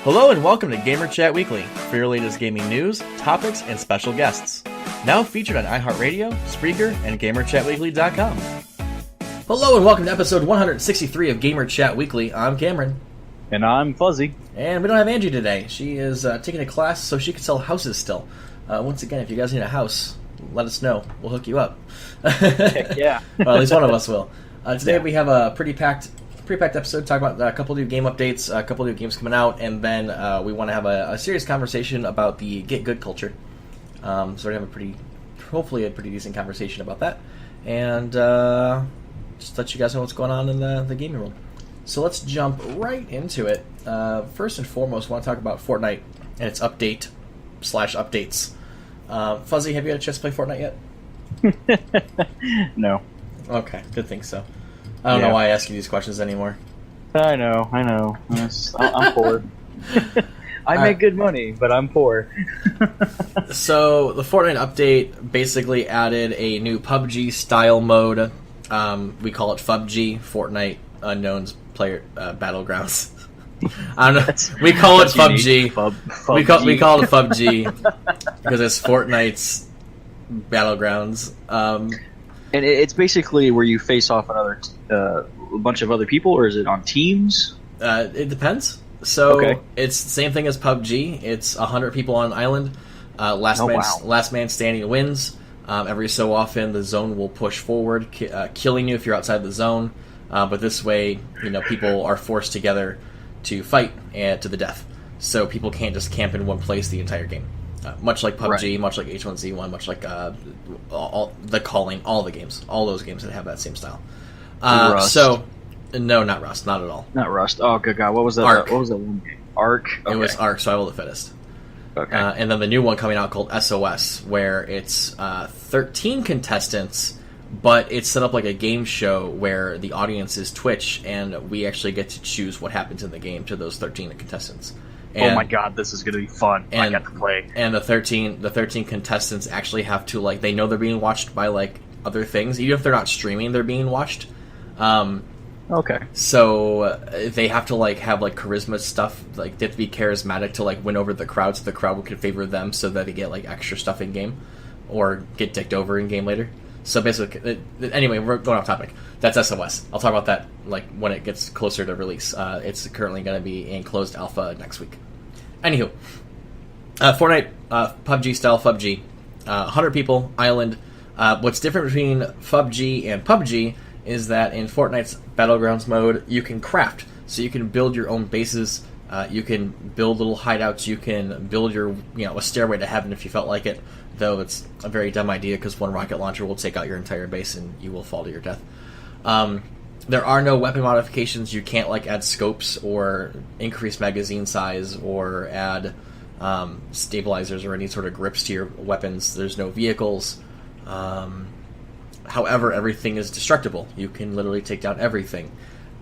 Hello and welcome to Gamer Chat Weekly for your latest gaming news, topics, and special guests. Now featured on iHeartRadio, Spreaker, and GamerChatWeekly.com. Hello and welcome to episode 163 of Gamer Chat Weekly. I'm Cameron. And I'm Fuzzy. And we don't have Angie today. She is taking a class so she can sell houses still. Once again, if you guys need a house, let us know. We'll hook you up. Heck yeah. Well, at least one of us will. Today we have a pretty packed episode, talking about a couple new game updates, a couple new games coming out, and then we want to have a serious conversation about the Get Good culture. So we're going to have hopefully a pretty decent conversation about that, and just let you guys know what's going on in the gaming world. So let's jump right into it. First and foremost, I want to talk about Fortnite and its update/updates. Fuzzy, have you had a chance to play Fortnite yet? No. Okay, good thing so. I don't know why I ask you these questions anymore. I know. I'm poor. I make good money, but I'm poor. So, the Fortnite update basically added a new PUBG-style mode. We call it FUBG, Fortnite Unknown's Player Battlegrounds. I don't know. We call it PUBG. We call it PUBG because it's Fortnite's Battlegrounds. And it's basically where you face off another a bunch of other people, or is it on teams? It depends. So Okay. It's the same thing as PUBG. It's 100 people on an island. Last man standing wins. Every so often, the zone will push forward, killing you if you're outside the zone. But this way, people are forced together to fight to the death. So people can't just camp in one place the entire game. Much like PUBG, Right. much like H1Z1, much like all the games, all those games that have that same style. Rust. So, no, not Rust, not at all. Not Rust. Oh, good God. What was that? Ark. What was that one game? Ark? Okay. It was Ark, Survival of the Fittest. Okay. And then the new one coming out called SOS, where it's 13 contestants, but it's set up like a game show where the audience is Twitch, and we actually get to choose what happens in the game to those 13 contestants. And, oh my God, this is going to be fun. I got to play. And the 13 contestants actually have to, they know they're being watched by, other things. Even if they're not streaming, they're being watched. Okay. So they have to, have, charisma stuff. They have to be charismatic to, win over the crowd, so the crowd can favor them so that they get, extra stuff in-game. Or get dicked over in-game later. So basically, anyway, we're going off topic. That's SOS. I'll talk about that, when it gets closer to release. It's currently going to be in closed alpha next week. Anywho, Fortnite, PUBG-style FUBG. 100 people, island. What's different between FUBG and PUBG is that in Fortnite's Battlegrounds mode, you can craft. So you can build your own bases, you can build little hideouts, you can build your, a stairway to heaven if you felt like it, though it's a very dumb idea because one rocket launcher will take out your entire base and you will fall to your death. There are no weapon modifications. You can't add scopes or increase magazine size or add stabilizers or any sort of grips to your weapons. There's no vehicles. However, everything is destructible. You can literally take down everything,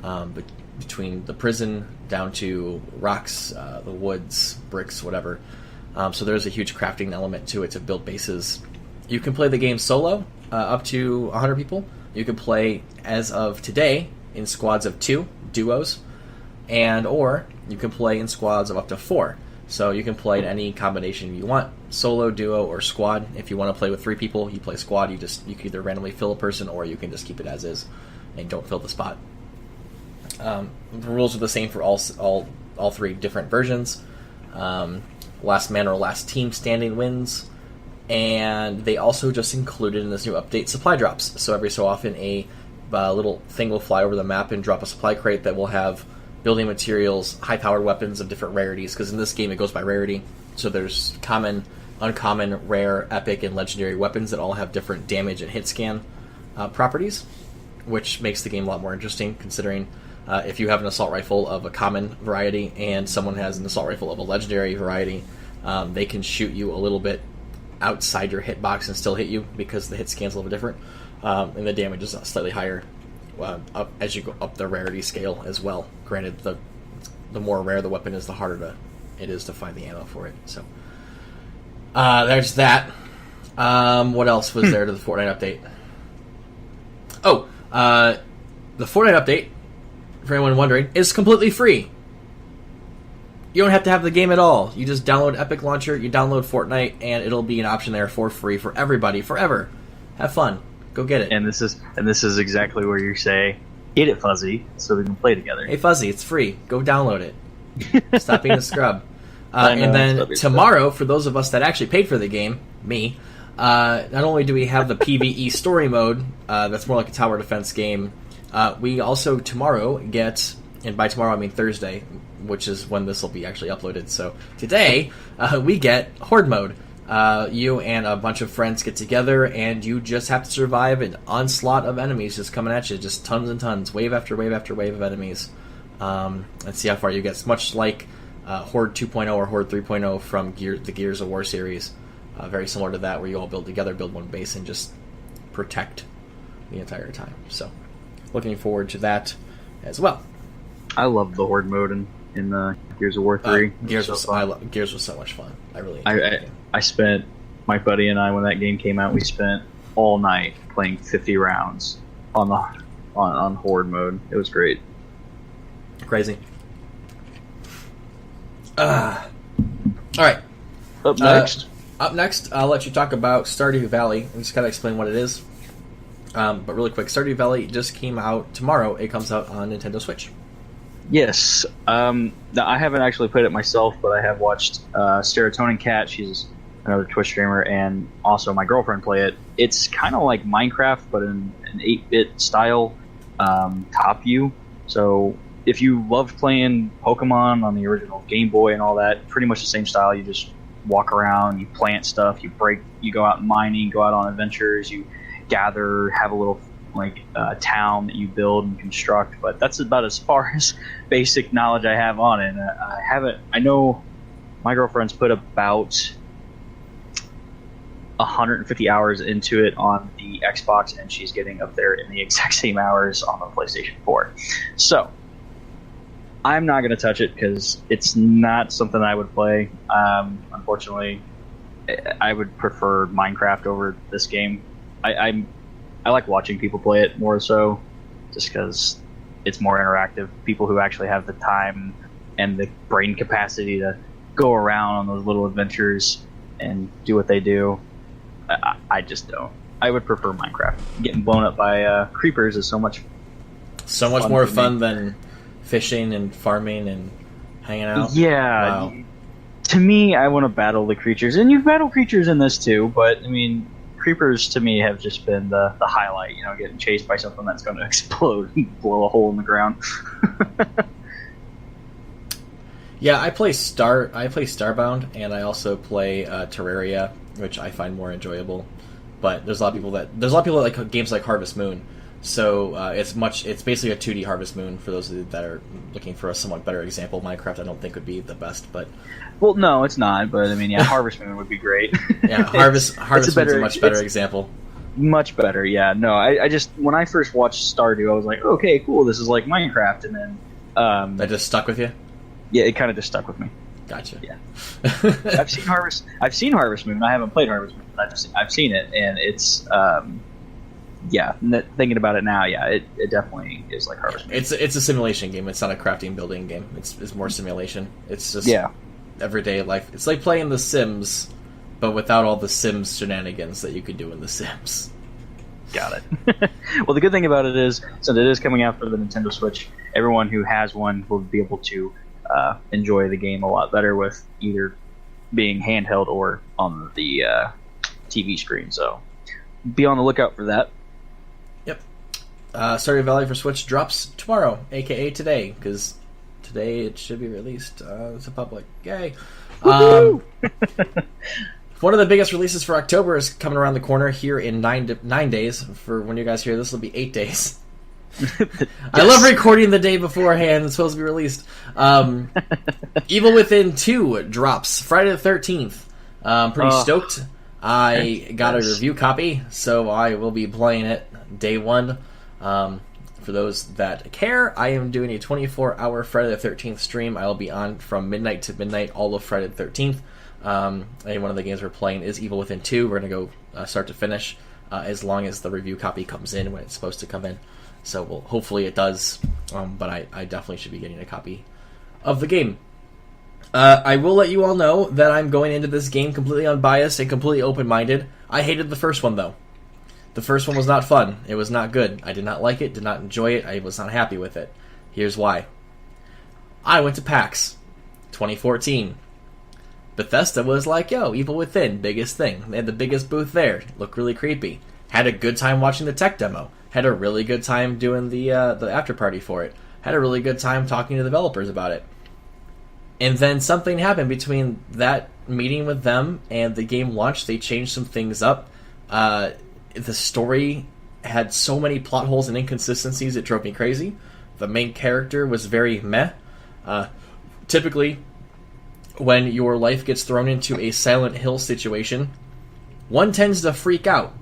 between the prison down to rocks, the woods, bricks, whatever. So there's a huge crafting element to it to build bases. You can play the game solo, up to 100 people. You can play, as of today, in squads of 2, duos, or you can play in squads of up to 4. So you can play in any combination you want, solo, duo, or squad. If you want to play with 3 people, you play squad. You can either randomly fill a person, or you can just keep it as is and don't fill the spot. The rules are the same for all 3 different versions. Last man or last team standing wins. And they also just included in this new update supply drops. So every so often a little thing will fly over the map and drop a supply crate that will have building materials, high-powered weapons of different rarities, because in this game it goes by rarity. So there's common, uncommon, rare, epic, and legendary weapons that all have different damage and hit scan properties, which makes the game a lot more interesting, considering if you have an assault rifle of a common variety and someone has an assault rifle of a legendary variety, they can shoot you a little bit outside your hitbox and still hit you because the hit scan's a little bit different, and the damage is slightly higher up as you go up the rarity scale as well. Granted, the more rare the weapon is, the harder it is to find the ammo for it. So there's that. What else was there to the Fortnite update? Oh, the Fortnite update, for anyone wondering, is completely free. You don't have to have the game at all. You just download Epic Launcher, you download Fortnite, and it'll be an option there for free for everybody, forever. Have fun. Go get it. And this is exactly where you say, "Get it, Fuzzy," so we can play together. Hey, Fuzzy, it's free. Go download it. Stop being a scrub. I know, And then it's tomorrow, for those of us that actually paid for the game, me, not only do we have the PvE story mode, that's more like a tower defense game, we also tomorrow get, and by tomorrow I mean Thursday, which is when this will be actually uploaded. So today, we get Horde mode. You and a bunch of friends get together, and you just have to survive an onslaught of enemies just coming at you, just tons and tons, wave after wave after wave of enemies, and see how far you get. It's much like Horde 2.0 or Horde 3.0 from the Gears of War series. Very similar to that, where you all build together, build one base, and just protect the entire time. So, looking forward to that as well. I love the Horde mode in Gears of War 3. Gears was so much fun. I really enjoyed it. I spent, my buddy and I, when that game came out, we spent all night playing 50 rounds on Horde mode. It was great. Crazy. All right. Up next, I'll let you talk about Stardew Valley. I'm just gotta explain what it is. But really quick, Stardew Valley just came out tomorrow. It comes out on Nintendo Switch. Yes. Now, I haven't actually played it myself, but I have watched Serotonin Cat. She's another Twitch streamer, and also my girlfriend play it. It's kind of like Minecraft, but in an 8-bit style, top view. So if you loved playing Pokemon on the original Game Boy and all that, pretty much the same style. You just walk around, you plant stuff, you go out mining, go out on adventures, you gather, have a little town that you build and construct. But that's about as far as basic knowledge I have on it. I know my girlfriend's put about 150 hours into it on the Xbox, and she's getting up there in the exact same hours on the PlayStation 4. So I'm not going to touch it because it's not something I would play. Unfortunately, I would prefer Minecraft over this game. I like watching people play it more so, just because it's more interactive. People who actually have the time and the brain capacity to go around on those little adventures and do what they do. I just don't. I would prefer Minecraft. Getting blown up by creepers is so much more fun than fishing and farming and hanging out. Yeah. Wow. To me, I want to battle the creatures, and you've battled creatures in this too. But I mean, creepers to me have just been the highlight. You know, getting chased by something that's going to explode and blow a hole in the ground. Yeah, I play Starbound, and I also play Terraria, which I find more enjoyable. But there's a lot of people that like games like Harvest Moon. So it's basically a 2D Harvest Moon for those of you that are looking for a somewhat better example. Minecraft I don't think would be the best, but well, no, it's not. But I mean, yeah, Harvest Moon would be great. Yeah, Harvest Moon's a much better example. Much better, yeah. No, I just when I first watched Stardew, I was like, okay, cool, this is like Minecraft, and then that just stuck with you. Yeah, it kind of just stuck with me. Gotcha. Yeah, I've seen Harvest Moon. I haven't played Harvest Moon, but I've seen it, and it's yeah. Thinking about it now, yeah, it definitely is like Harvest Moon. It's a simulation game. It's not a crafting building game. It's more simulation. It's just everyday life. It's like playing The Sims, but without all the Sims shenanigans that you could do in The Sims. Got it. Well, the good thing about it is, since it is coming out for the Nintendo Switch, everyone who has one will be able to enjoy the game a lot better with either being handheld or on the TV screen. So be on the lookout for that. Yep. Stardew Valley for Switch drops tomorrow, aka today, because today it should be released to public. Yay! One of the biggest releases for October is coming around the corner here in 9 days. For when you guys hear this, will be 8 days. Yes. I love recording the day beforehand. It's supposed to be released. Evil Within 2 drops Friday the 13th. I'm pretty stoked. I got a review copy, so I will be playing it day one. For those that care, I am doing a 24-hour Friday the 13th stream. I will be on from midnight to midnight all of Friday the 13th. And one of the games we're playing is Evil Within 2. We're going to go start to finish as long as the review copy comes in when it's supposed to come in. So hopefully it does, but I definitely should be getting a copy of the game. I will let you all know that I'm going into this game completely unbiased and completely open-minded. I hated the first one, though. The first one was not fun. It was not good. I did not like it, did not enjoy it. I was not happy with it. Here's why. I went to PAX 2014. Bethesda was like, yo, Evil Within, biggest thing. They had the biggest booth there. Looked really creepy. Had a good time watching the tech demo. Had a really good time doing the after party for it. Had a really good time talking to developers about it. And then something happened between that meeting with them and the game launch. They changed some things up. The story had so many plot holes and inconsistencies it drove me crazy. The main character was very meh. Typically, when your life gets thrown into a Silent Hill situation, one tends to freak out.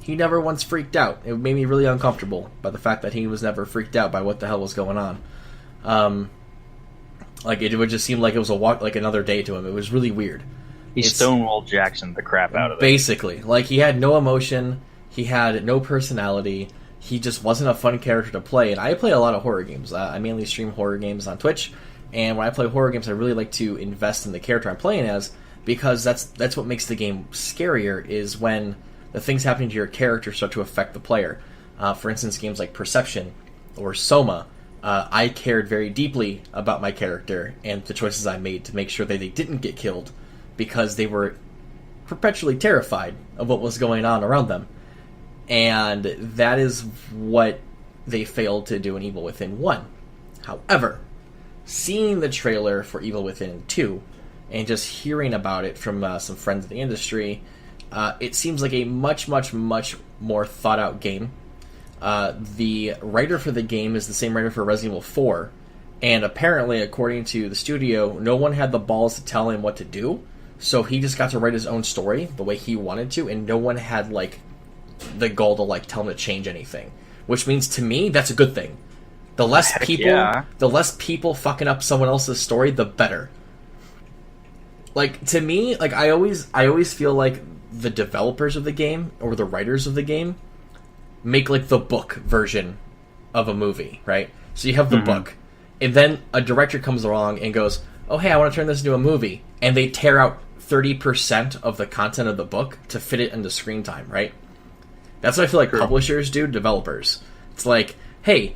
He never once freaked out. It made me really uncomfortable by the fact that he was never freaked out by what the hell was going on. Like, it would just seem like it was like another day to him. It was really weird. He Stonewall Jackson the crap out of it. Basically. Like, he had no emotion. He had no personality. He just wasn't a fun character to play. And I play a lot of horror games. I mainly stream horror games on Twitch. And when I play horror games, I really like to invest in the character I'm playing as, because that's what makes the game scarier, is when the things happening to your character start to affect the player. For instance, games like Perception or Soma. I cared very deeply about my character and the choices I made to make sure that they didn't get killed, because they were perpetually terrified of what was going on around them. And that is what they failed to do in Evil Within 1. However, seeing the trailer for Evil Within 2 and just hearing about it from some friends in the industry, it seems like a much, much, much more thought-out game. The writer for the game is the same writer for Resident Evil 4, and apparently, according to the studio, no one had the balls to tell him what to do, so he just got to write his own story the way he wanted to, and no one had, like, the goal to, like, tell him to change anything. Which means, to me, that's a good thing. The less people fucking up someone else's story, the better. Like, to me, like, I always feel like the developers of the game, or the writers of the game, make, like, the book version of a movie, right? So you have the book, and then a director comes along and goes, oh, hey, I want to turn this into a movie, and they tear out 30% of the content of the book to fit it into screen time, right? That's what I feel like publishers do to developers. It's like, hey,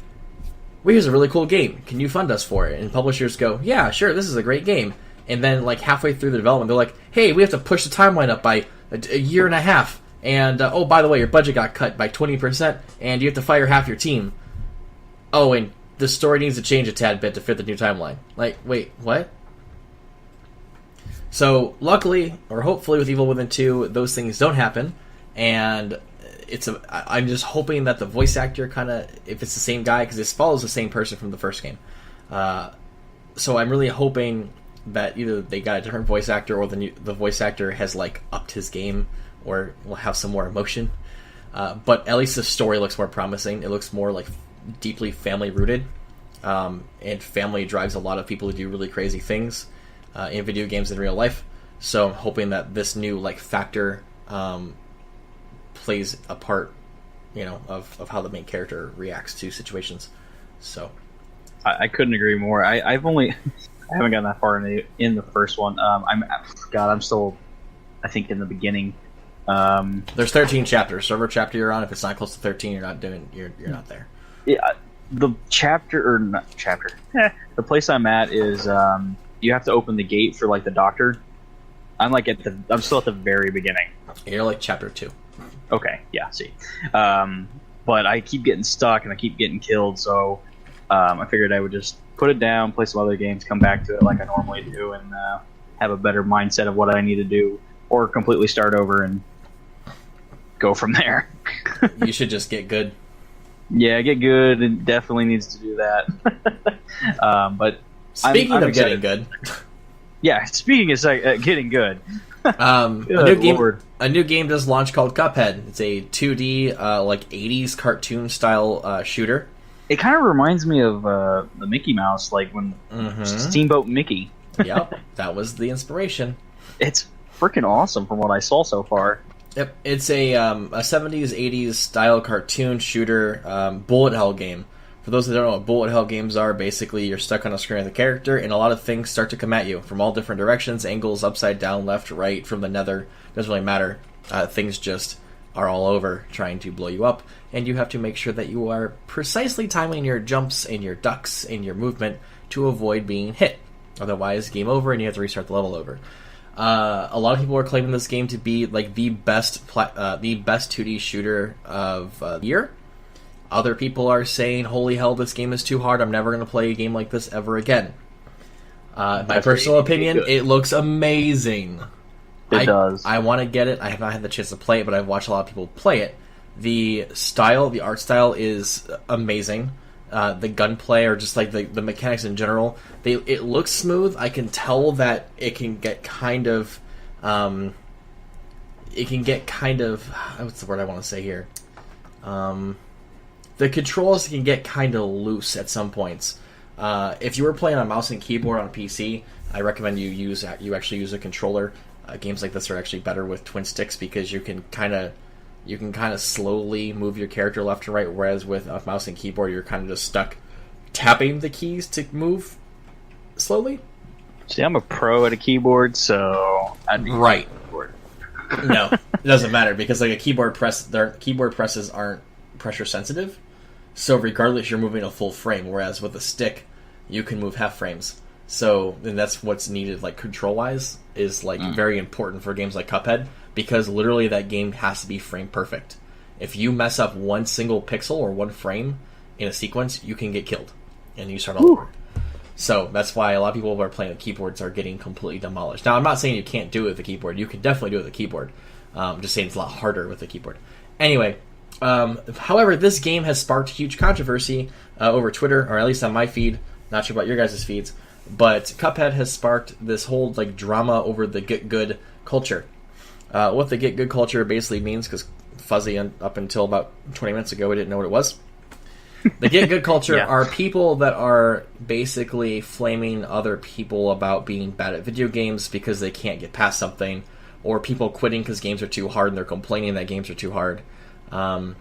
here's a really cool game. Can you fund us for it? And publishers go, yeah, sure, this is a great game. And then, like, halfway through the development, they're like, hey, we have to push the timeline up by a year and a half. And, oh, by the way, your budget got cut by 20%, and you have to fire half your team. Oh, and the story needs to change a tad bit to fit the new timeline. Like, wait, what? So, luckily, or hopefully with Evil Within 2, those things don't happen. And I'm just hoping that the voice actor kind of, if it's the same guy, because this follows the same person from the first game. So I'm really hoping that either they got a different voice actor, or the voice actor has, like, upped his game, or will have some more emotion. But at least the story looks more promising. It looks more, like, deeply family rooted. And family drives a lot of people to do really crazy things in video games in real life. So I'm hoping that this new, like, factor plays a part, you know, of how the main character reacts to situations. So I couldn't agree more. I haven't gotten that far in the first one. I'm still, I think, in the beginning. There's 13 chapters. So whatever chapter you're on, if it's not close to 13, you're not there. Yeah, the the place I'm at is you have to open the gate for, like, the doctor. I'm still at the very beginning. You're like chapter 2. Okay, yeah, see. But I keep getting stuck and I keep getting killed, so I figured I would just put it down, play some other games, come back to it like I normally do, and have a better mindset of what I need to do, or completely start over and go from there. You should just get good. Yeah, get good. It definitely needs to do that. But speaking of getting good, yeah. Speaking of getting good, a new game just launched called Cuphead. It's a 2D, like 80s cartoon style shooter. It kind of reminds me of the Mickey Mouse, like when Steamboat Mickey. Yep, that was the inspiration. It's freaking awesome from what I saw so far. Yep, it's a 70s, 80s style cartoon shooter bullet hell game For those that don't know what bullet hell games are, basically you're stuck on a screen with a character, and a lot of things start to come at you from all different directions, angles, upside down, left, right, from the nether. Doesn't really matter. Things just are all over trying to blow you up, and you have to make sure that you are precisely timing your jumps and your ducks and your movement to avoid being hit. Otherwise, game over, and you have to restart the level over. A lot of people are claiming this game to be like the best 2D shooter of the year. Other people are saying, "Holy hell, this game is too hard. I'm never going to play a game like this ever again." My personal opinion, it looks amazing. It does. I want to get it. I have not had the chance to play it, but I've watched a lot of people play it. The art style is amazing. The gunplay, or just like the mechanics in general, it looks smooth. I can tell that it can get kind of, what's the word I want to say here? The controls can get kind of loose at some points. If you were playing on mouse and keyboard on a PC, I recommend you actually use a controller. Games like this are actually better with twin sticks because you can kind of slowly move your character left and right, whereas with a mouse and keyboard, you're kind of just stuck tapping the keys to move slowly. See, I'm a pro at a keyboard, so I'd be right. No, it doesn't matter because like keyboard presses aren't pressure sensitive, so regardless, you're moving a full frame, whereas with a stick, you can move half frames. So, and that's what's needed, like control-wise, is like very important for games like Cuphead, because literally that game has to be frame perfect. If you mess up one single pixel or one frame in a sequence, you can get killed, and you start all over. So that's why a lot of people who are playing with keyboards are getting completely demolished. Now, I'm not saying you can't do it with the keyboard. You can definitely do it with the keyboard. I'm just saying it's a lot harder with the keyboard. Anyway, however, this game has sparked huge controversy over Twitter, or at least on my feed. Not sure about your guys' feeds. But Cuphead has sparked this whole like drama over the get good culture. What the get good culture basically means, because Fuzzy up until about 20 minutes ago, we didn't know what it was. The get good culture are people that are basically flaming other people about being bad at video games because they can't get past something, or people quitting because games are too hard and they're complaining that games are too hard. And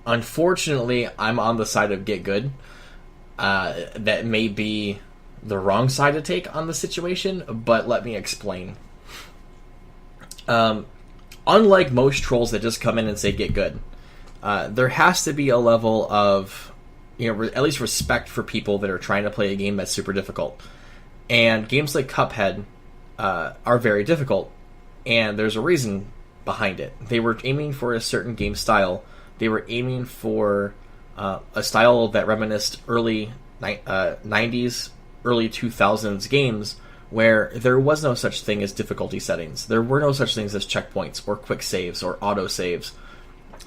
unfortunately, I'm on the side of get good. That may be the wrong side to take on the situation, but let me explain. Unlike most trolls that just come in and say get good, there has to be a level of, at least respect for people that are trying to play a game that's super difficult. And games like Cuphead are very difficult, and there's a reason behind it. They were aiming for a certain game style. They were aiming for a style that reminisced early 90s, early 2000s games where there was no such thing as difficulty settings. There were no such things as checkpoints or quick saves or auto saves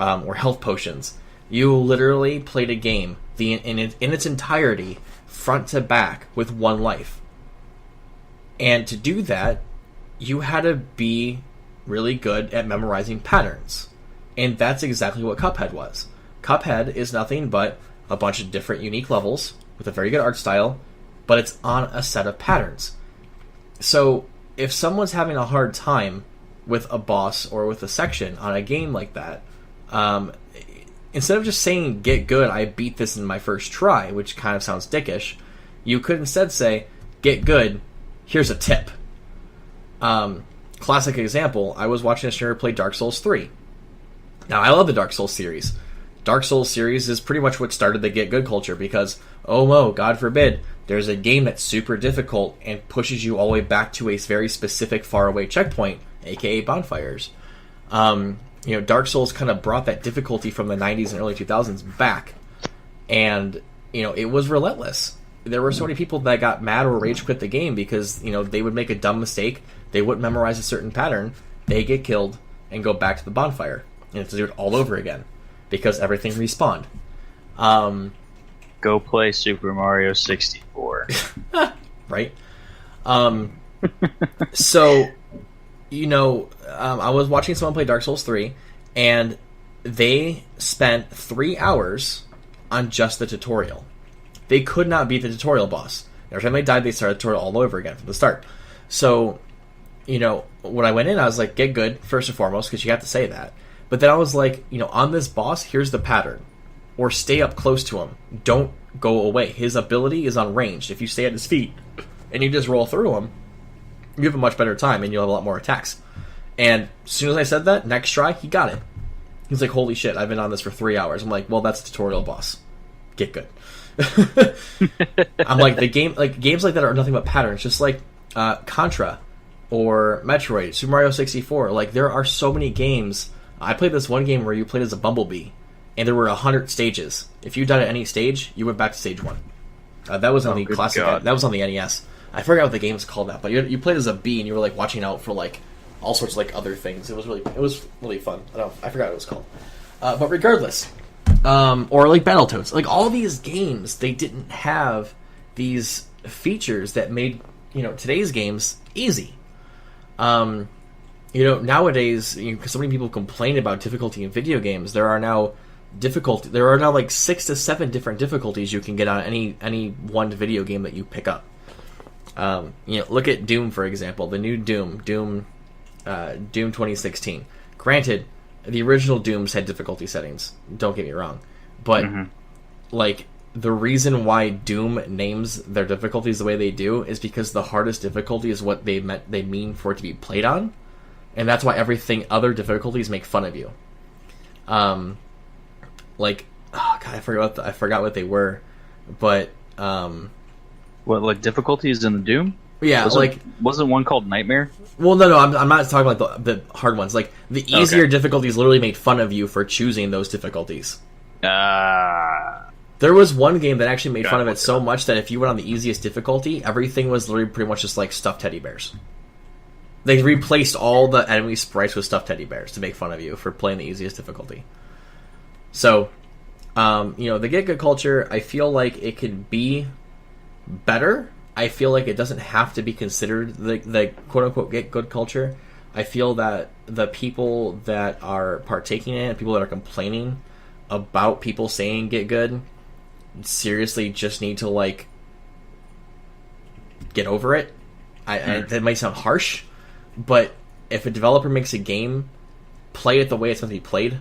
or health potions. You literally played a game in its entirety, front to back, with one life. And to do that, you had to be really good at memorizing patterns. And that's exactly what Cuphead was. Cuphead is nothing but a bunch of different unique levels with a very good art style, but it's on a set of patterns. So if someone's having a hard time with a boss or with a section on a game like that, instead of just saying, get good, I beat this in my first try, which kind of sounds dickish, you could instead say, get good, here's a tip. Classic example, I was watching a streamer play Dark Souls 3. Now, I love the Dark Souls series. Dark Souls series is pretty much what started the get good culture because, oh no, God forbid, there's a game that's super difficult and pushes you all the way back to a very specific faraway checkpoint, aka bonfires. Dark Souls kind of brought that difficulty from the 90s and early 2000s back, and it was relentless. There were so many people that got mad or rage quit the game because they would make a dumb mistake, they wouldn't memorize a certain pattern, they get killed and go back to the bonfire and have to do it all over again because everything respawned. Go play Super Mario 64. Right? So, I was watching someone play Dark Souls 3, and they spent 3 hours on just the tutorial. They could not beat the tutorial boss. Every time they died, they started the tutorial all over again from the start. So, when I went in, I was like, get good, first and foremost, because you have to say that. But then I was like, on this boss, here's the pattern. or stay up close to him. Don't go away. His ability is unranged. If you stay at his feet and you just roll through him, you have a much better time and you'll have a lot more attacks. And as soon as I said that, next try, he got it. He's like, holy shit, I've been on this for 3 hours. I'm like, well, that's the tutorial boss. Get good. I'm like, games like that are nothing but patterns. Just like Contra or Metroid, Super Mario 64. Like, there are so many games. I played this one game where you played as a bumblebee, and there were 100 stages. If you died at any stage, you went back to stage 1. That was on the classic. God. That was on the NES. I forgot what the game's called now, but you played as a bee, and you were like watching out for like all sorts of like other things. It was really fun. I forgot what it was called. But regardless, or like Battletoads, like all these games, they didn't have these features that made today's games easy. Nowadays, because so many people complain about difficulty in video games, there are now like 6 to 7 different difficulties you can get on any one video game that you pick up. Look at Doom, for example, the new Doom 2016. Granted, the original Dooms had difficulty settings, don't get me wrong, but like the reason why Doom names their difficulties the way they do is because the hardest difficulty is what they mean for it to be played on, and that's why everything other difficulties make fun of you. I forgot what they were, but what, like difficulties in the Doom? Yeah, wasn't one called Nightmare? Well, no, I'm not talking about the hard ones. Like the easier difficulties literally made fun of you for choosing those difficulties. There was one game that actually made fun of it so much that if you went on the easiest difficulty, everything was literally pretty much just like stuffed teddy bears. They replaced all the enemy sprites with stuffed teddy bears to make fun of you for playing the easiest difficulty. So, the Get Good culture, I feel like it could be better. I feel like it doesn't have to be considered the quote-unquote Get Good culture. I feel that the people that are partaking in it, people that are complaining about people saying Get Good, seriously just need to, like, get over it. That might sound harsh, but if a developer makes a game, play it the way it's meant to be played,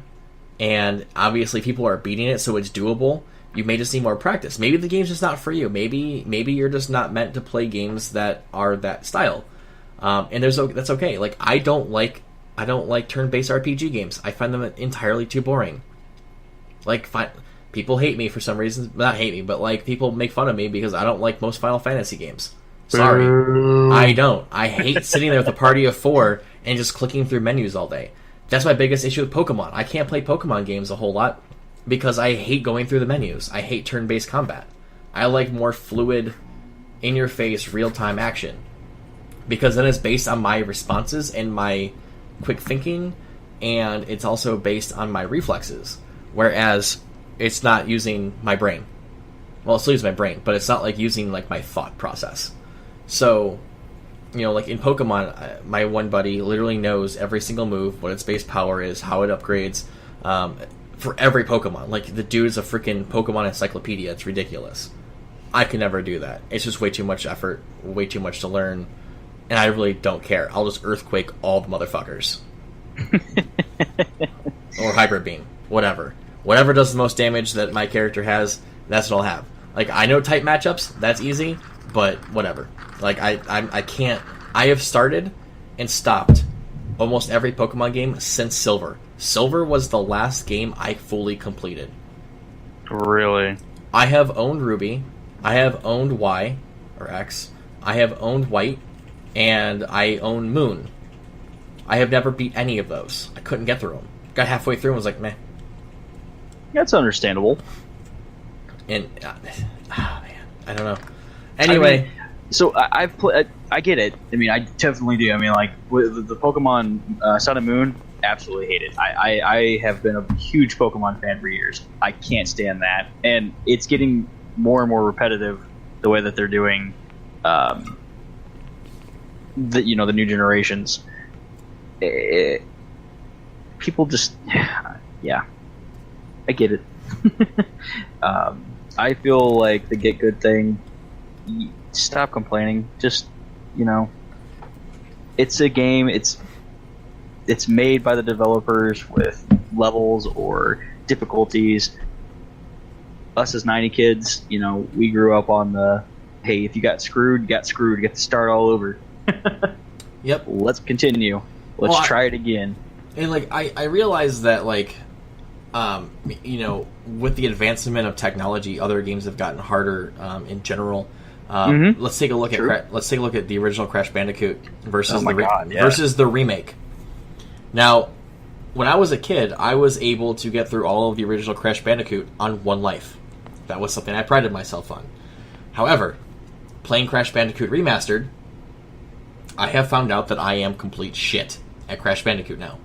and obviously people are beating it, so it's doable. You may just need more practice. Maybe the game's just not for you. Maybe you're just not meant to play games that are that style. And that's okay. Like I don't like turn-based RPG games. I find them entirely too boring. Like people hate me for some reason. Not hate me, but like people make fun of me because I don't like most Final Fantasy games. Sorry, I don't. I hate sitting there with a party of 4 and just clicking through menus all day. That's my biggest issue with Pokemon. I can't play Pokemon games a whole lot because I hate going through the menus. I hate turn-based combat. I like more fluid, in-your-face, real-time action. Because then it's based on my responses and my quick thinking, and it's also based on my reflexes. Whereas it's not using my brain. Well, it still uses my brain, but it's not like using like my thought process. So, like in Pokemon, my one buddy literally knows every single move, what its base power is, how it upgrades, for every Pokemon. Like, the dude's a freaking Pokemon encyclopedia. It's ridiculous. I could never do that. It's just way too much effort, way too much to learn, and I really don't care. I'll just Earthquake all the motherfuckers. Or Hybrid Beam. Whatever. Whatever does the most damage that my character has, that's what I'll have. Like, I know type matchups, that's easy, but whatever. Like, I can't... I have started and stopped almost every Pokemon game since Silver. Silver was the last game I fully completed. Really? I have owned Ruby, I have owned Y, or X, I have owned White, and I own Moon. I have never beat any of those. I couldn't get through them. Got halfway through and was like, meh. That's understandable. And, man, I don't know. Anyway... So I've played. I get it. I mean, I definitely do. I mean, like with the Pokemon Sun and Moon, absolutely hate it. I have been a huge Pokemon fan for years. I can't stand that, and it's getting more and more repetitive the way that they're doing. The new generations. People just, yeah, I get it. I feel like the Get Good thing. Stop complaining. Just, it's a game. It's made by the developers with levels or difficulties. us as 90 kids, we grew up on the, hey, if you got screwed, you got screwed. You get to start all over. Yep. Let's continue. Let's try it again. And like I realize that like with the advancement of technology, other games have gotten harder in general. Let's take a look at the original Crash Bandicoot versus versus the remake. Now, when I was a kid, I was able to get through all of the original Crash Bandicoot on one life. That was something I prided myself on. However, playing Crash Bandicoot Remastered, I have found out that I am complete shit at Crash Bandicoot now.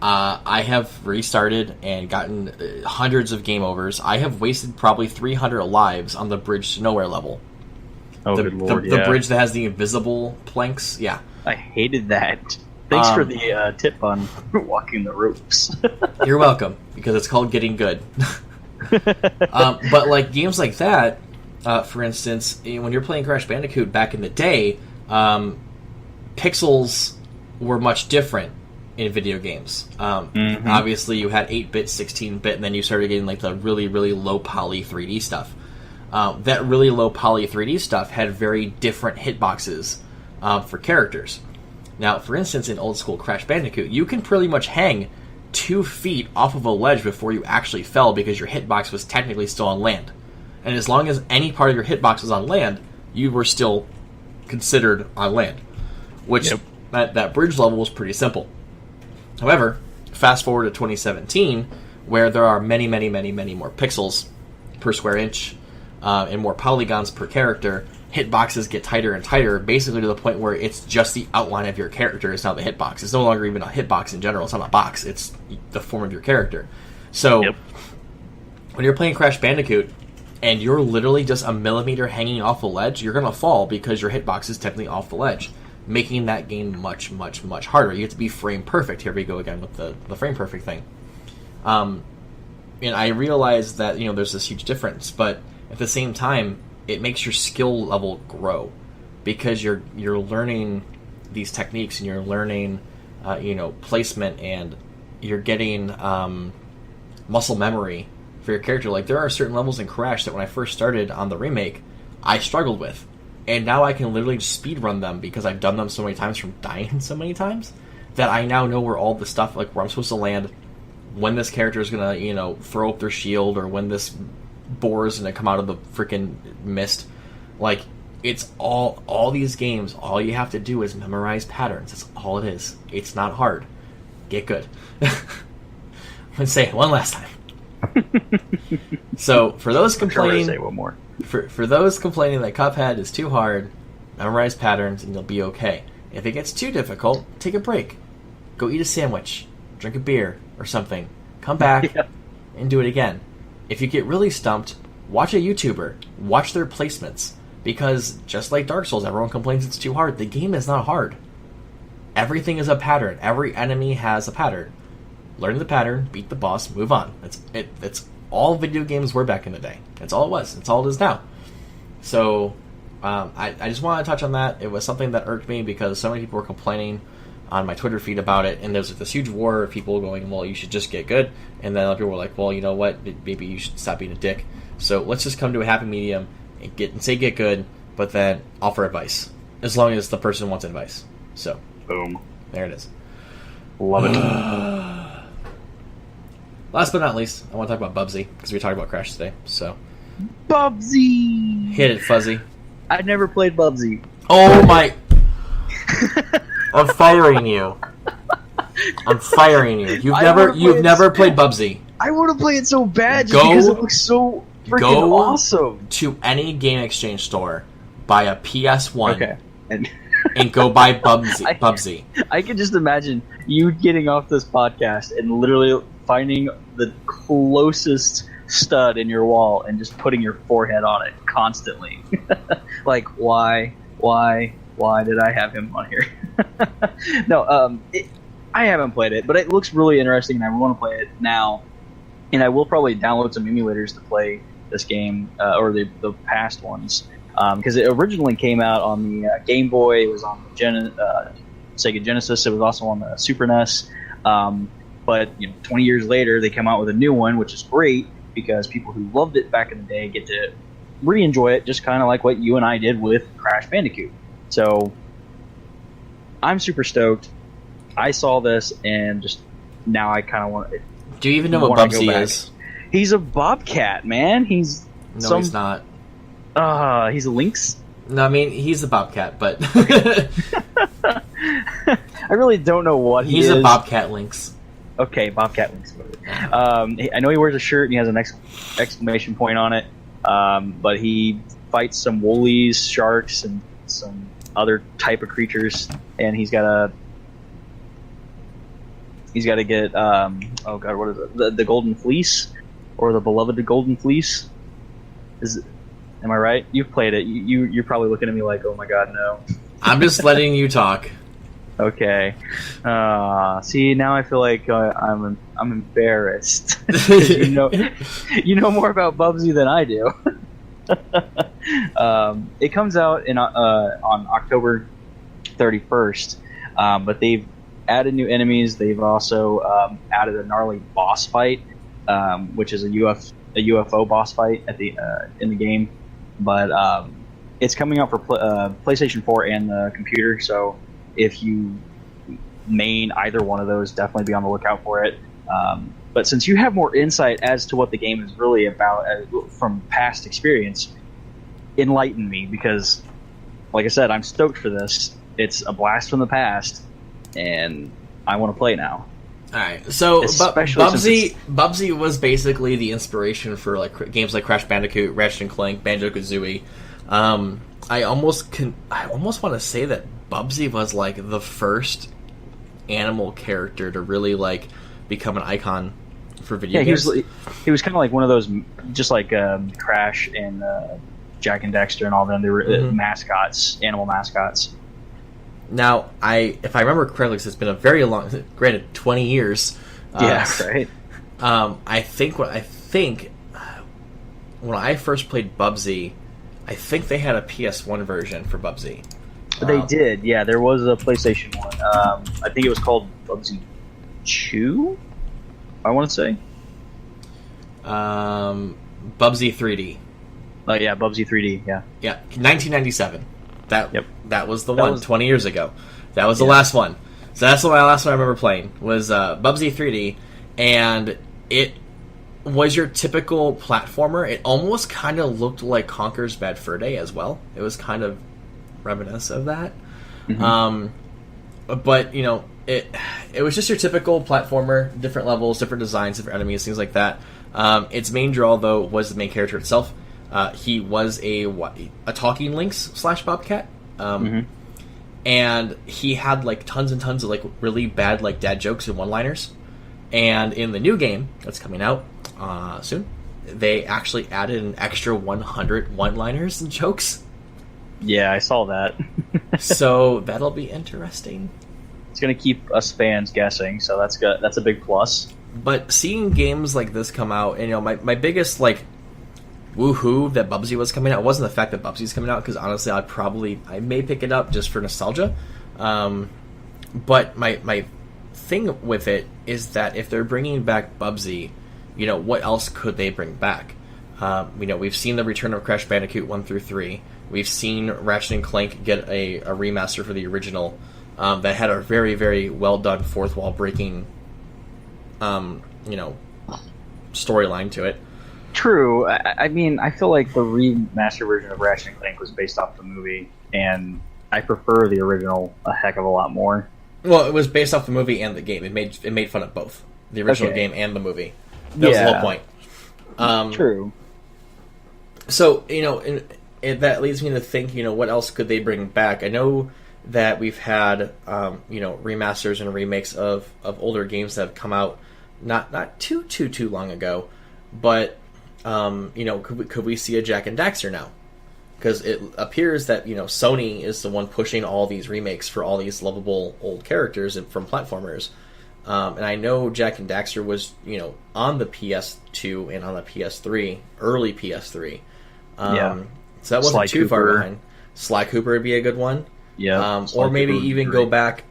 I have restarted and gotten hundreds of game overs. I have wasted probably 300 lives on the Bridge to Nowhere level. Oh, good lord, the bridge that has the invisible planks, yeah. I hated that. Thanks for the tip on walking the ropes. You're welcome, because it's called getting good. But like games like that, for instance, when you're playing Crash Bandicoot back in the day, pixels were much different in video games. Obviously, you had 8-bit, 16-bit, and then you started getting like the really, really low poly 3D stuff. That really low poly 3D stuff had very different hitboxes for characters. Now, for instance, in old school Crash Bandicoot, you can pretty much hang 2 feet off of a ledge before you actually fell because your hitbox was technically still on land. And as long as any part of your hitbox was on land, you were still considered on land. Which, that bridge level was pretty simple. However, fast forward to 2017, where there are many, many, many, many more pixels per square inch, and more polygons per character, hitboxes get tighter and tighter, basically to the point where it's just the outline of your character is now the hitbox. It's no longer even a hitbox in general. It's not a box. It's the form of your character. So, when you're playing Crash Bandicoot, and you're literally just a millimeter hanging off a ledge, you're going to fall because your hitbox is technically off the ledge, making that game much, much, much harder. You have to be frame perfect. Here we go again with the frame perfect thing. And I realize that, there's this huge difference, but at the same time, it makes your skill level grow because you're learning these techniques and you're learning, placement, and you're getting muscle memory for your character. Like, there are certain levels in Crash that when I first started on the remake, I struggled with. And now I can literally just speedrun them because I've done them so many times from dying so many times that I now know where all the stuff, like where I'm supposed to land, when this character is going to, throw up their shield, or when this boar is going to come out of the freaking mist. Like, it's all these games, all you have to do is memorize patterns. That's all it is. It's not hard. Get good. I'm going to say it one last time. So, for those complaining... Say one more. For those complaining that Cuphead is too hard, memorize patterns and you'll be okay. If it gets too difficult, take a break. Go eat a sandwich, drink a beer, or something. Come back and do it again. If you get really stumped, watch a YouTuber. Watch their placements. Because, just like Dark Souls, everyone complains it's too hard. The game is not hard. Everything is a pattern. Every enemy has a pattern. Learn the pattern, beat the boss, move on. It's all video games were back in the day. That's all it was. That's all it is now. So, I just want to touch on that. It was something that irked me because so many people were complaining on my Twitter feed about it, and there's this huge war of people going, well, you should just get good, and then other people were like, well, you know what, maybe you should stop being a dick. So let's just come to a happy medium and say get good, but then offer advice, as long as the person wants advice. So, boom. There it is. Love it. Last but not least, I want to talk about Bubsy, because we talked about Crash today, so... Bubsy! Hit it, Fuzzy. I've never played Bubsy. Oh my... I'm firing you. I'm firing you. You've never played Bubsy. I want to play it so bad just because it looks so freaking awesome. To any game exchange store, buy a PS1, and go buy Bubsy. I can just imagine you getting off this podcast and literally finding the closest stud in your wall and just putting your forehead on it constantly. Like, why did I have him on here? No, I haven't played it, but it looks really interesting, and I want to play it now. And I will probably download some emulators to play this game, or the past ones, because it originally came out on the Game Boy. It was on the Sega Genesis. It was also on the Super NES. But 20 years later, they come out with a new one, which is great. because people who loved it back in the day get to re-enjoy it, just kind of like what you and I did with Crash Bandicoot. So I'm super stoked. I saw this and just now I kind of want to. Do you even know what Bubsy is? He's a bobcat, man. He's he's not. He's a lynx. No, I mean he's a bobcat, but I really don't know what he's a bobcat lynx. Okay, bobcat lynx. I know he wears a shirt and he has an exclamation point on it. But he fights some woolies, sharks, and some other type of creatures, and he's got to get oh god, what is it? The golden fleece, or the beloved golden fleece? Am I right? You've played it. You're probably looking at me like, oh my god, no. I'm just letting you talk. Okay. See, now I feel like I'm embarrassed. you know more about Bubsy than I do. It comes out on October 31st, but they've added new enemies. They've also added a gnarly boss fight, which is a UFO boss fight at the in the game. But it's coming out for PlayStation 4 and the computer, so if you main either one of those, definitely be on the lookout for it. But since you have more insight as to what the game is really about from past experience, enlighten me, because, like I said, I'm stoked for this. It's a blast from the past, and I want to play now. All right, so Bubsy was basically the inspiration for like games like Crash Bandicoot, Ratchet and Clank, Banjo-Kazooie. I almost want to say that Bubsy was like the first animal character to really like become an icon for video games. He was kind of like one of those, just like Crash and Jak and Daxter and all them. They were mascots, animal mascots. Now, if I remember correctly, it's been a very long, granted, 20 years. Yeah, right. I think when I first played Bubsy, I think they had a PS1 version for Bubsy. They did, yeah. There was a PlayStation one. I think it was called Bubsy 2, I want to say. Bubsy 3D. Oh, yeah, Bubsy 3D, yeah. Yeah, 1997. That was the one, 20 years ago. That was the last one. So that's the last one I remember playing, was Bubsy 3D, and it was your typical platformer. It almost kind of looked like Conker's Bad Fur Day as well. It was kind of reminiscent of that. But, you know, it was just your typical platformer, different levels, different designs, different enemies, things like that. Its main draw, though, was the main character itself. He was a talking lynx / bobcat. And he had like tons and tons of like really bad like dad jokes and one-liners. And in the new game that's coming out soon, they actually added an extra 100 one-liners and jokes. Yeah, I saw that. So that'll be interesting. It's going to keep us fans guessing, so that's good. That's a big plus. But seeing games like this come out, and, you know, my biggest like woohoo that Bubsy was coming out wasn't the fact that Bubsy's coming out, because honestly I may pick it up just for nostalgia. But my thing with it is that if they're bringing back Bubsy, you know, what else could they bring back? You know, we've seen the return of Crash Bandicoot 1 through 3. We've seen Ratchet and Clank get a remaster for the original that had a very, very well done fourth wall breaking, you know, storyline to it. True. I mean, I feel like the remaster version of Ratchet and Clank was based off the movie, and I prefer the original a heck of a lot more. Well, it was based off the movie and the game. It made fun of both the original game and the movie. That was the whole point. True. So, you know, that leads me to think, you know, what else could they bring back? I know that we've had, you know, remasters and remakes of older games that have come out not too long ago, but you know, could we see a Jak and Daxter now? Because it appears that, you know, Sony is the one pushing all these remakes for all these lovable old characters from platformers. And I know Jak and Daxter was, you know, on the PS2 and on the PS3, early PS3. So that wasn't Sly too Cooper. far behind. Sly Cooper would be a good one. Yeah. Or maybe even go back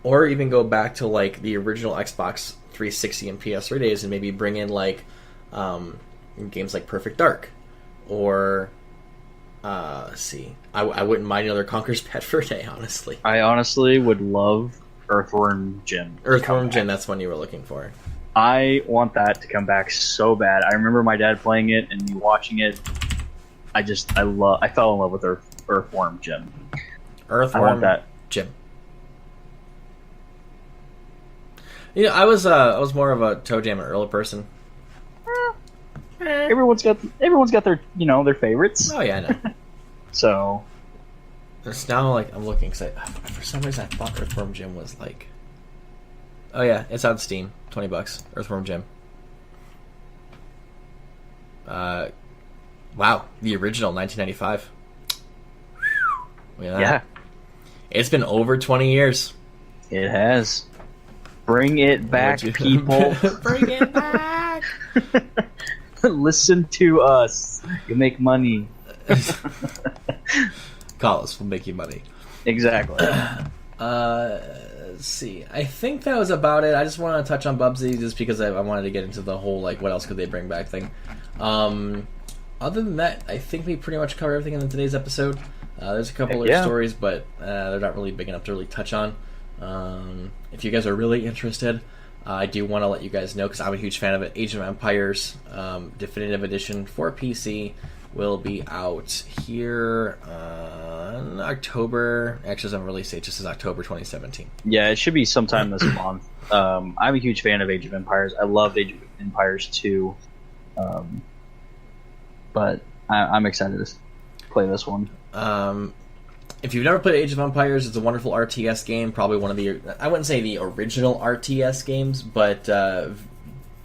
to like the original Xbox 360 and PS3 days, and maybe bring in like, games like Perfect Dark, or let's see, I wouldn't mind another Conker's Bad Fur Day, honestly. I honestly would love Earthworm Jim. Earthworm Jim, that's one you were looking for. I want that to come back so bad. I remember my dad playing it and me watching it. I fell in love with Earthworm Jim. Earthworm I want that. Jim. You know, I was more of a Toe Jam and Earl person. Everyone's got their their favorites. Oh yeah, I know. So It's now like I'm looking because for some reason I thought Earthworm Jim was like. Oh yeah, it's on Steam, $20. Earthworm Jim. Wow, the original 1995. yeah, it's been over 20 years. it has. Bring it back, people. Bring it back. Listen to us. You make money. Call us. We'll make you money. Exactly. Let's see. I think that was about it. I just want to touch on Bubsy just because I wanted to get into the whole like what else could they bring back thing. Other than that, I think we pretty much covered everything in today's episode. There's a couple of stories, but they're not really big enough to really touch on. If you guys are really interested, I do want to let you guys know, because I'm a huge fan of it, Age of Empires Definitive Edition for PC will be out here in October. Actually, it doesn't release date, just says October 2017. Yeah, it should be sometime this month. I'm a huge fan of Age of Empires. I loved Age of Empires 2. But I'm excited to play this one. If you've never played Age of Empires, it's a wonderful RTS game. Probably one of the, I wouldn't say the original RTS games, but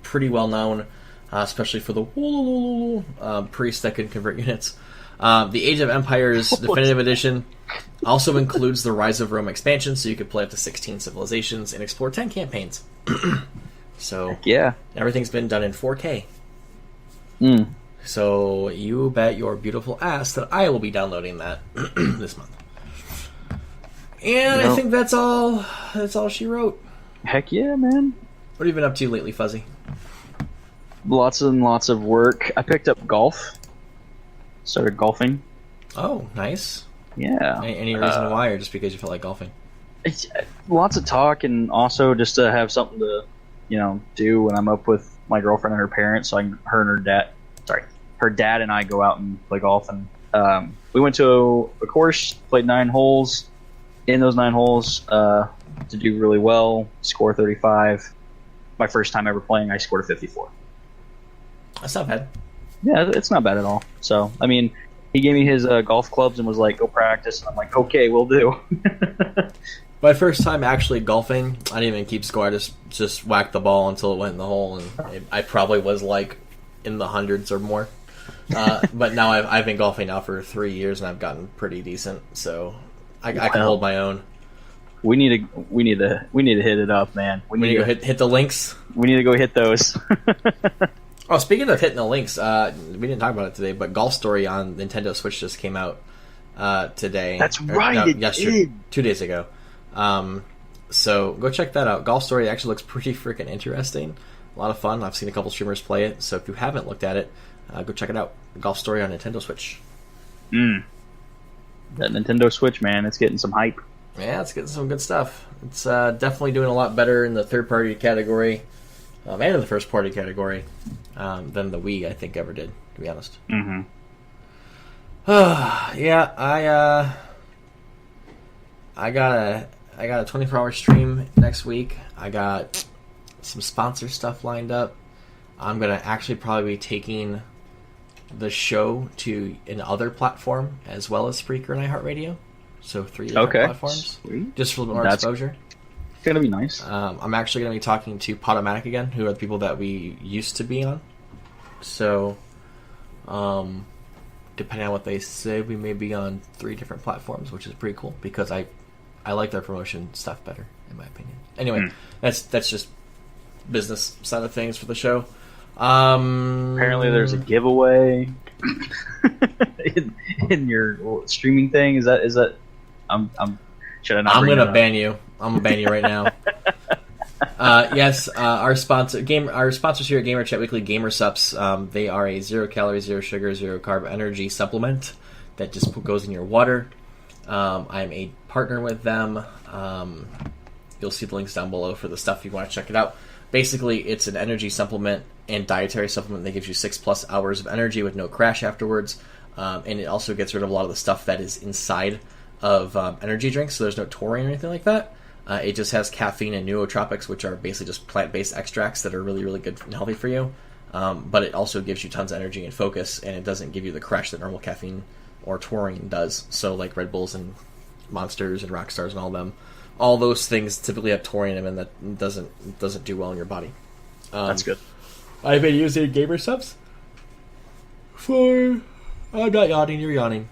pretty well known, especially for the priests that can convert units. The Age of Empires Definitive Edition also includes the Rise of Rome expansion, so you could play up to 16 civilizations and explore 10 campaigns. So yeah, everything's been done in 4K. Mm. So you bet your beautiful ass that I will be downloading that this month. And I think that's all. That's all she wrote. Heck yeah, man. What have you been up to lately, Fuzzy? Lots and lots of work. I picked up golf. Started golfing. Oh, nice. Yeah. Any reason why, or just because you felt like golfing? It's lots of talk, and also just to have something to, do when I'm up with my girlfriend and her parents. So her dad and I go out and play golf. And we went to a course, played 9 holes. In those 9 holes, to do really well, score 35. My first time ever playing, I scored a 54. That's not bad. Yeah, it's not bad at all. So, I mean, he gave me his golf clubs and was like, go practice. And I'm like, okay, we'll do. My first time actually golfing, I didn't even keep score. I just whacked the ball until it went in the hole, and I probably was like in the hundreds or more. But now I've been golfing now for 3 years, and I've gotten pretty decent. So I can hold my own. We need to hit it up, man. We need to go hit the links. We need to go hit those. Oh, speaking of hitting the links, we didn't talk about it today, but Golf Story on Nintendo Switch just came out today. That's right, it did. 2 days ago. So go check that out. Golf Story actually looks pretty freaking interesting. A lot of fun. I've seen a couple streamers play it, so if you haven't looked at it, go check it out. Golf Story on Nintendo Switch. That Nintendo Switch, man, it's getting some hype. Yeah, it's getting some good stuff. It's definitely doing a lot better in the third-party category and in the first-party category than the Wii, I think, ever did, to be honest. Mm-hmm. Yeah, I got a 24-hour stream next week. I got some sponsor stuff lined up. I'm going to actually probably be taking the show to another platform as well as Spreaker and iHeartRadio. So 3 different platforms. Sweet. Just for a little more exposure. It's going to be nice. I'm actually going to be talking to Podomatic again, who are the people that we used to be on. So, depending on what they say, we may be on 3 different platforms, which is pretty cool because I like their promotion stuff better, in my opinion. Anyway, that's just business side of things for the show. Apparently, there's a giveaway in your streaming thing. Is that? Should I not? I'm gonna ban you. I'm gonna ban you right now. Yes, our sponsors here at Gamer Chat Weekly, GamerSups. They are a 0 calorie, 0 sugar, 0 carb energy supplement that just goes in your water. I'm a partner with them. You'll see the links down below for the stuff if you want to check it out. Basically, it's an energy supplement and dietary supplement that gives you 6+ hours of energy with no crash afterwards. And it also gets rid of a lot of the stuff that is inside of energy drinks, so there's no taurine or anything like that. It just has caffeine and nootropics, which are basically just plant-based extracts that are really, really good and healthy for you. But it also gives you tons of energy and focus, and it doesn't give you the crash that normal caffeine or taurine does. So like Red Bulls and Monsters and Rockstars and all them, all those things typically have taurine in them that doesn't do well in your body. That's good. I've been using GamerSups for... I'm not yawning, you're yawning.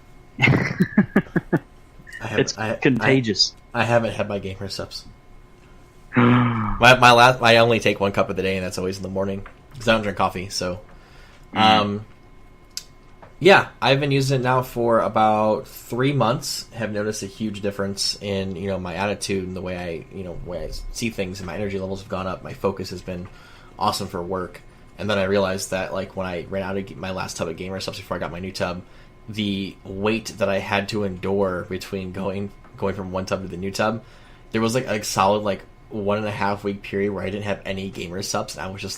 It's contagious. I haven't had my GamerSups. I only take 1 cup of the day, and that's always in the morning because I don't drink coffee. So, yeah, I've been using it now for about 3 months. Have noticed a huge difference in my attitude and the way I see things, and my energy levels have gone up. My focus has been awesome for work. And then I realized that when I ran out of my last tub of GamerSups before I got my new tub, the weight that I had to endure between going from one tub to the new tub, there was a solid 1.5 week period where I didn't have any GamerSups, and I was just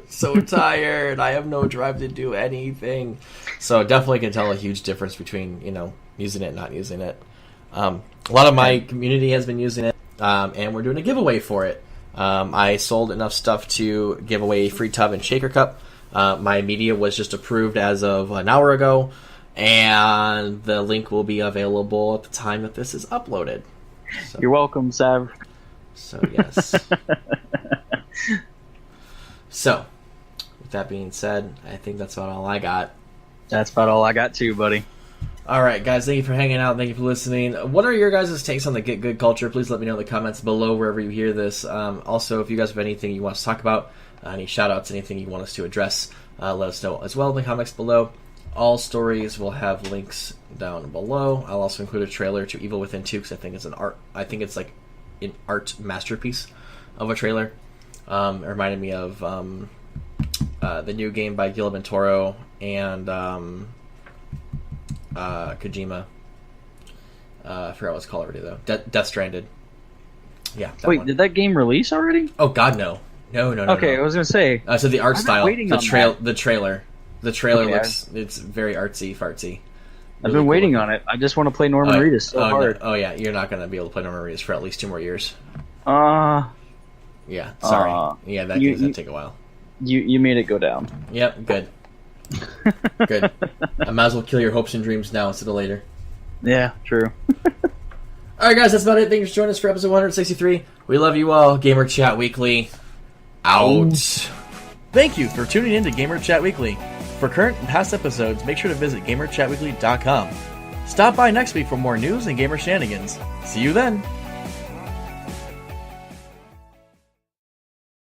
so tired. I have no drive to do anything. So definitely can tell a huge difference between using it and not using it. A lot of my community has been using it, and we're doing a giveaway for it. I sold enough stuff to give away a free tub and shaker cup. My media was just approved as of an hour ago, and the link will be available at the time that this is uploaded. So, you're welcome, Sav. So, yes. So, with that being said, I think that's about all I got. That's about all I got too, buddy. All right, guys, thank you for hanging out. Thank you for listening. What are your guys' takes on the Get Good culture? Please let me know in the comments below wherever you hear this. Also, if you guys have anything you want us to talk about, any shout-outs, anything you want us to address, let us know as well in the comments below. All stories will have links down below. I'll also include a trailer to Evil Within 2 because I think it's an art masterpiece of a trailer. It reminded me of the new game by Guillermo del Toro and Kojima. I forgot what it's called already though. Death Stranded. Yeah. Wait, one. Did that game release already? Oh God, no. No. Okay, no. I was gonna say. So the art style, the trailer Okay, it's very artsy fartsy. I've been waiting on it. I just want to play Norman Reedus so hard. No. Oh yeah, you're not gonna be able to play Norman Reedus for at least 2 more years. Yeah, sorry. Yeah, that game's gonna take a while. You made it go down. Yep, good. Good. I might as well kill your hopes and dreams now instead of later. Yeah, true. Alright guys, that's about it. Thanks for joining us for episode 163. We love you all. Gamer Chat Weekly out. Thank you for tuning in to Gamer Chat Weekly. For current and past episodes, make sure to visit GamerChatWeekly.com. Stop by next week for more news and gamer shenanigans. See you then!